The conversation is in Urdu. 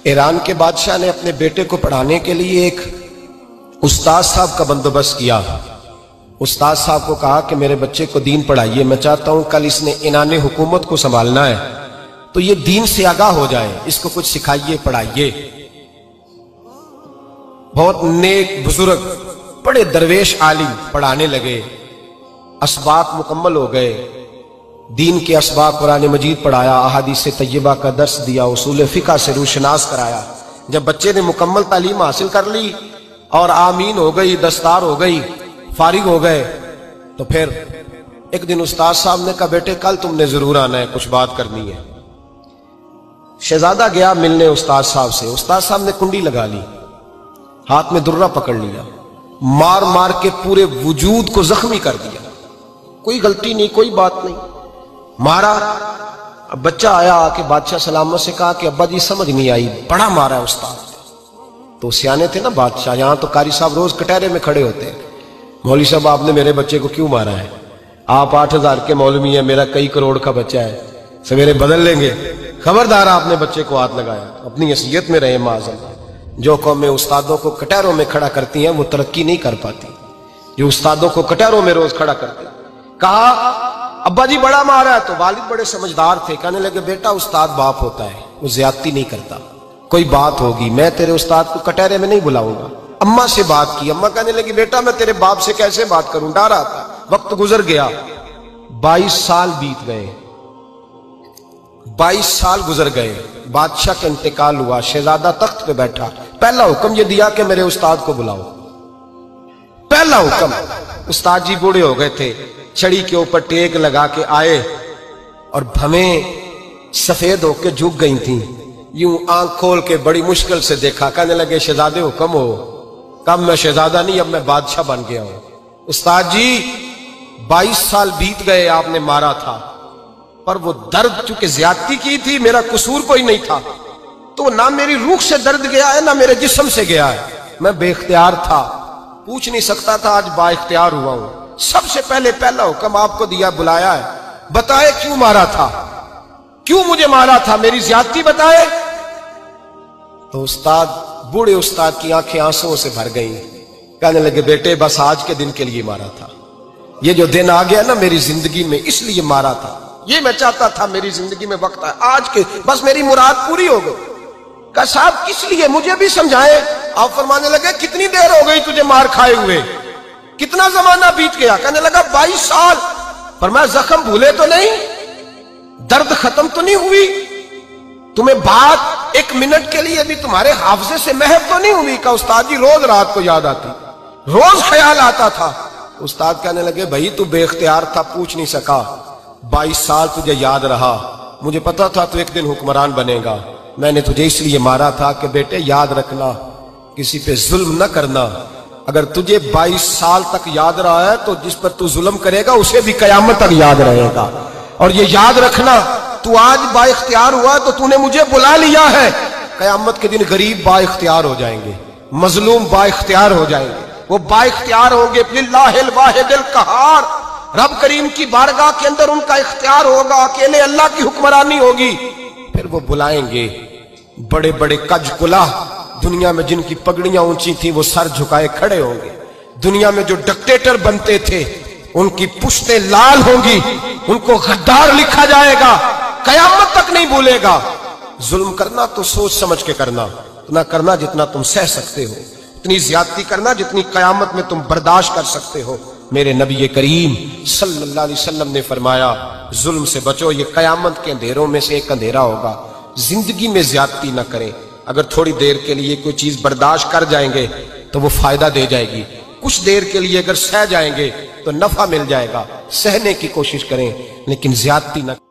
ایران کے بادشاہ نے اپنے بیٹے کو پڑھانے کے لیے ایک استاد صاحب کا بندوبست کیا۔ استاد صاحب کو کہا کہ میرے بچے کو دین پڑھائیے، میں چاہتا ہوں کل اس نے عنان حکومت کو سنبھالنا ہے تو یہ دین سے آگاہ ہو جائے، اس کو کچھ سکھائیے، پڑھائیے۔ بہت نیک بزرگ بڑے درویش عالم پڑھانے لگے، اسباق مکمل ہو گئے، دین کے اسباق قرآن مجید پڑھایا، احادیث طیبہ کا درس دیا، اصول فقہ سے روشناس کرایا۔ جب بچے نے مکمل تعلیم حاصل کر لی اور آمین ہو گئی، دستار ہو گئی، فارغ ہو گئے، تو پھر ایک دن استاد صاحب نے کہا بیٹے کل تم نے ضرور آنا ہے، کچھ بات کرنی ہے۔ شہزادہ گیا ملنے استاد صاحب سے، استاد صاحب نے کنڈی لگا لی، ہاتھ میں درہ پکڑ لیا، مار مار کے پورے وجود کو زخمی کر دیا، کوئی غلطی نہیں، کوئی بات نہیں، مارا۔ اب بچہ آیا آ کے بادشاہ سلامت سے کہا کہ ابا جی سمجھ نہیں آئی، بڑا مارا ہے استاد۔ تو سیانے تھے نا بادشاہ، یہاں تو قاری صاحب روز کٹہرے میں کھڑے ہوتے ہیں، مولوی صاحب آپ نے میرے بچے کو کیوں مارا ہے؟ آپ 8,000 کے مولوی ہیں، میرا کئی کروڑ کا بچہ ہے، سویرے بدل لیں گے، خبردار آپ نے بچے کو ہاتھ لگایا، اپنی حیثیت میں رہے معاذ۔ جو قومیں استادوں کو کٹہروں میں کھڑا کرتی ہیں وہ ترقی نہیں کر پاتی، جو استادوں کو کٹہروں میں روز کھڑا کرتے ہیں۔ کہا ابا جی بڑا مارا ہے، تو والد بڑے سمجھدار تھے، کہنے لگے بیٹا استاد باپ ہوتا ہے، وہ زیادتی نہیں کرتا، کوئی بات ہوگی میں تیرے استاد کو کٹہرے میں نہیں بلاؤں گا۔ اماں سے بات کی، اماں کہنے لگی بیٹا میں تیرے باپ سے کیسے بات کروں، ڈر آتا۔ وقت گزر گیا، 22 سال بیت گئے، 22 سال گزر گئے، بادشاہ کا انتقال ہوا، شہزادہ تخت پہ بیٹھا، پہلا حکم یہ دیا کہ میرے استاد کو بلاؤ، پہلا حکم۔ استاد جی بوڑھے ہو گئے تھے، چھڑی کے اوپر ٹیک لگا کے آئے اور بھویں سفید ہو کے جھک گئی تھیں، یوں آنکھ کھول کے بڑی مشکل سے دیکھا، کہنے لگے شہزادے حکم ہو۔ کب میں شہزادہ نہیں، اب میں بادشاہ بن گیا ہوں۔ استاد جی 22 سال بیت گئے، آپ نے مارا تھا، پر وہ درد چونکہ زیادتی کی تھی، میرا قصور کوئی نہیں تھا، تو نہ میری روح سے درد گیا ہے نہ میرے جسم سے گیا ہے، میں بے اختیار تھا، پوچھ نہیں سکتا تھا، آج با اختیار ہوا ہوں۔ سب سے پہلے پہلا حکم آپ کو دیا، بلایا ہے، بتائے کیوں مارا تھا، کیوں مجھے مارا تھا، میری زیادتی بتائے۔ تو استاد، بوڑھے استاد کی آنکھیں آنسوں سے بھر گئیں، کہنے لگے بیٹے بس آج کے دن کے لیے مارا تھا، یہ جو دن آ گیا نا میری زندگی میں اس لیے مارا تھا، یہ میں چاہتا تھا میری زندگی میں وقت ہے، آج کے بس میری مراد پوری ہو گئی۔ کہا صاحب کس لیے، مجھے بھی سمجھائے۔ آپ فرمانے لگے کتنی دیر ہو گئی تجھے مار کھائے ہوئے، کتنا زمانہ بیت گیا؟ کہنے لگا 22 سال۔ فرمایا زخم بھولے تو نہیں، درد ختم تو نہیں ہوئی، تمہیں بات ایک منٹ کے لیے بھی تمہارے حافظے سے محو تو نہیں ہوئی؟ کہا استاد جی روز رات کو یاد آتی، روز خیال آتا تھا۔ استاد کہنے لگے بھائی تو بے اختیار تھا، پوچھ نہیں سکا، 22 سال تجھے یاد رہا، مجھے پتا تھا تو ایک دن حکمران بنے گا، میں نے تجھے اس لیے مارا تھا کہ بیٹے یاد رکھنا، کسی پہ ظلم نہ کرنا، اگر تجھے 22 سال تک یاد رہا ہے تو جس پر تو ظلم کرے گا اسے بھی قیامت تک یاد رہے گا، اور یہ یاد رکھنا تو آج با اختیار ہوا تو تو نے مجھے بلا لیا ہے، قیامت کے دن غریب با اختیار ہو جائیں گے، مظلوم با اختیار ہو جائیں گے، وہ با اختیار ہوں گے، للہ الواحد القہار، رب کریم کی بارگاہ کے اندر ان کا اختیار ہوگا، اکیلے اللہ کی حکمرانی ہوگی۔ پھر وہ بلائیں گے بڑے بڑے کج کلا، دنیا میں جن کی پگڑیاں اونچی تھیں وہ سر جھکائے کھڑے ہوں گے، دنیا میں جو ڈکٹیٹر بنتے تھے ان کی پشتیں لال ہوں گی، ان کو غدار لکھا جائے گا، قیامت تک نہیں بھولے گا۔ ظلم کرنا تو سوچ سمجھ کے کرنا، اتنا کرنا جتنا تم سہ سکتے ہو، اتنی زیادتی کرنا جتنی قیامت میں تم برداشت کر سکتے ہو۔ میرے نبی کریم صلی اللہ علیہ وسلم نے فرمایا ظلم سے بچو، یہ قیامت کے اندھیروں میں سے ایک اندھیرا ہوگا۔ زندگی میں زیادتی نہ کریں، اگر تھوڑی دیر کے لیے کوئی چیز برداشت کر جائیں گے تو وہ فائدہ دے جائے گی، کچھ دیر کے لیے اگر سہ جائیں گے تو نفع مل جائے گا، سہنے کی کوشش کریں لیکن زیادتی نہ کریں۔